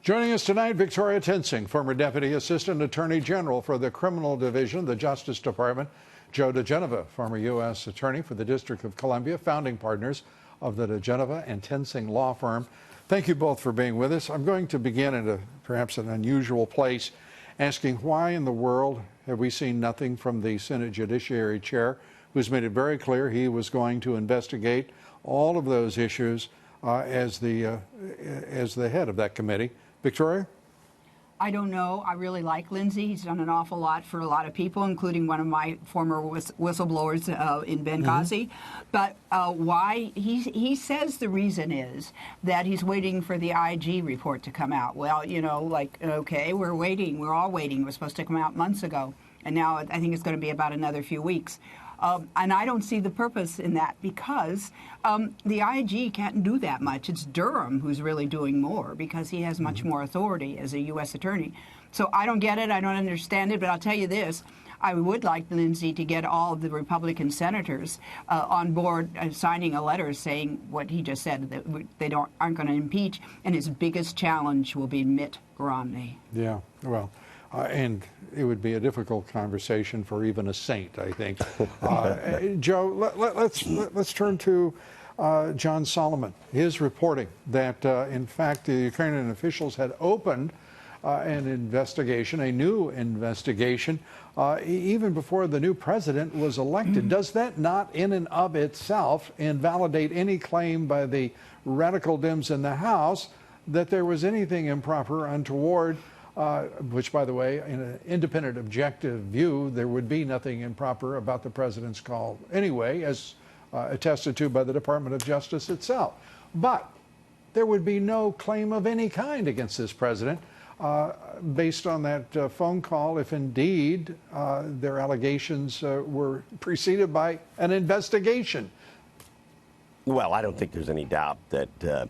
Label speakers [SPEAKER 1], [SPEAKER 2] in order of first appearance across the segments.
[SPEAKER 1] Joining us tonight, Victoria Toensing, former Deputy Assistant Attorney General for the Criminal Division of the Justice Department. Joe DeGenova, former U.S. Attorney for the District of Columbia, founding partners of the DeGenova and Toensing law firm. Thank you both for being with us. I'm going to begin at perhaps an unusual place, asking why in the world have we seen nothing from the Senate Judiciary Chair, who's made it very clear he was going to investigate all of those issues as the head of that committee. Victoria?
[SPEAKER 2] I don't know. I really like Lindsey. He's done an awful lot for a lot of people, including one of my former whistleblowers in Benghazi. But why? He says the reason is that he's waiting for the IG report to come out. Well, you know, like, okay, we're waiting. We're all waiting. It was supposed to come out months ago. And now I think it's going to be about another few weeks. And I don't see the purpose in that because the IG can't do that much. It's Durham who's really doing more because he has much more authority as a U.S. attorney. So I don't get it. I don't understand it. But I'll tell you this. I would like Lindsey to get all of the Republican senators on board signing a letter saying what he just said, that they aren't going to impeach. And his biggest challenge will be Mitt Romney.
[SPEAKER 1] Yeah, well. And it would be a difficult conversation for even a saint, I think. Joe, let's turn to John Solomon. His reporting that, in fact, the Ukrainian officials had opened an investigation, a new investigation, even before the new president was elected. Does that not, in and of itself, invalidate any claim by the radical Dems in the House that there was anything improper, untoward? Which, by the way, in an independent, objective view, there would be nothing improper about the president's call anyway, as attested to by the Department of Justice itself. But there would be no claim of any kind against this president based on that phone call, if indeed their allegations were preceded by an investigation.
[SPEAKER 3] Well, I don't think there's any doubt that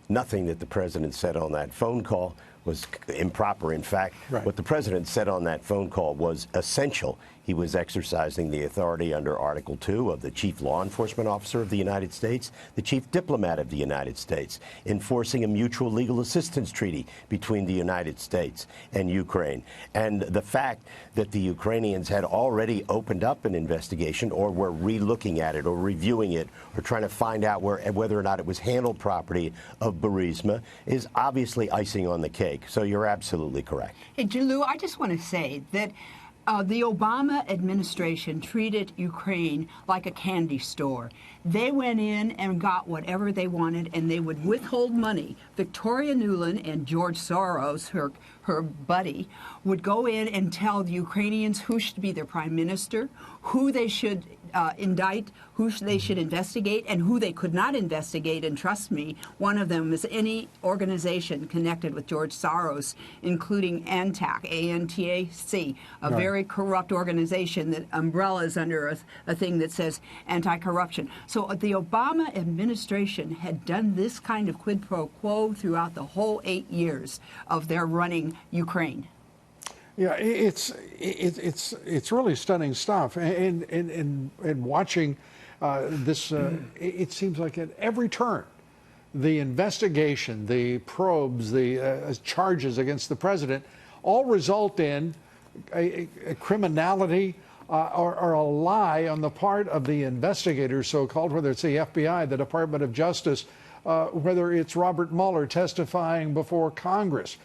[SPEAKER 3] nothing that the president said on that phone call was improper. In fact, what the president said on that phone call was essential. He was exercising the authority under Article 2 of the Chief Law Enforcement Officer of the United States, the Chief Diplomat of the United States, enforcing a mutual legal assistance treaty between the United States and Ukraine. And the fact that the Ukrainians had already opened up an investigation or were re-looking at it or reviewing it or trying to find out whether or not it was handled properly of Burisma is obviously icing on the cake. So you're absolutely correct.
[SPEAKER 2] Hey, Lou, I just want to say that the Obama administration treated Ukraine like a candy store. They went in and got whatever they wanted, and they would withhold money. Victoria Nuland and George Soros, her buddy, would go in and tell the Ukrainians who should be their prime minister, who they should indict, who they should investigate, and who they could not investigate. And trust me, one of them is any organization connected with George Soros, including ANTAC, A-N-T-A-C, a very corrupt organization that umbrellas under a thing that says anti-corruption. So the Obama administration had done this kind of quid pro quo throughout the whole 8 years of their running Ukraine.
[SPEAKER 1] Yeah, it's really stunning stuff. And watching this, it seems like at every turn, the investigation, the probes, the charges against the president all result in a criminality or a lie on the part of the investigators, so-called, whether it's the FBI, the Department of Justice, whether it's Robert Mueller testifying before Congress.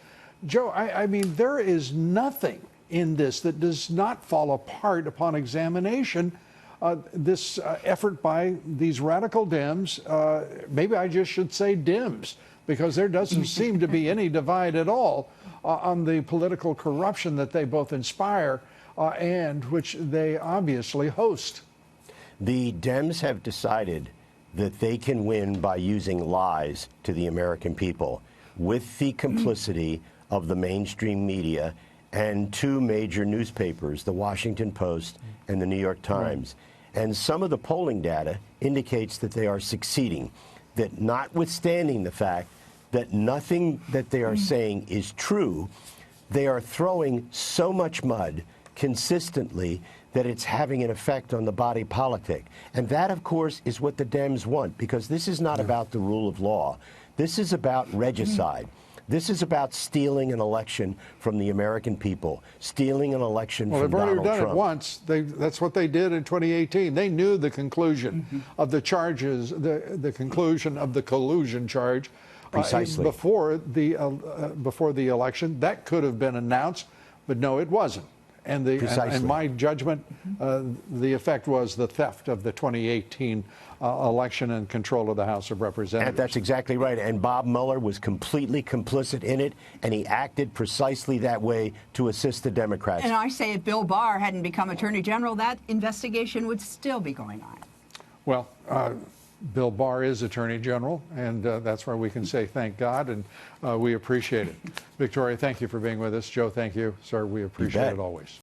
[SPEAKER 1] Joe, I mean, there is nothing in this that does not fall apart upon examination. This effort by these radical Dems, maybe I just should say Dems, because there doesn't seem to be any divide at all on the political corruption that they both inspire and which they obviously host.
[SPEAKER 3] The Dems have decided that they can win by using lies to the American people with the complicity of the mainstream media and two major newspapers, the Washington Post and the New York Times. And some of the polling data indicates that they are succeeding, that notwithstanding the fact that nothing that they are saying is true, they are throwing so much mud consistently that it's having an effect on the body politic. And that, of course, is what the Dems want, because this is not about the rule of law. This is about regicide. This is about stealing an election from the American people, stealing an election
[SPEAKER 1] Well,
[SPEAKER 3] from
[SPEAKER 1] they've already
[SPEAKER 3] Donald
[SPEAKER 1] done
[SPEAKER 3] Trump.
[SPEAKER 1] it once. That's what they did in 2018. They knew the conclusion of the charges, the conclusion of the collusion charge
[SPEAKER 3] Precisely.
[SPEAKER 1] before the election. That could have been announced, but no, it wasn't. And in my judgment, the effect was the theft of the 2018 election and control of the House of Representatives.
[SPEAKER 3] And that's exactly right. And Bob Mueller was completely complicit in it, and he acted precisely that way to assist the Democrats.
[SPEAKER 2] And I say if Bill Barr hadn't become Attorney General, that investigation would still be going on.
[SPEAKER 1] Well, Bill Barr is Attorney General, and that's where we can say thank God, and we appreciate it. Victoria, thank you for being with us. Joe, thank you. Sir, we appreciate it always.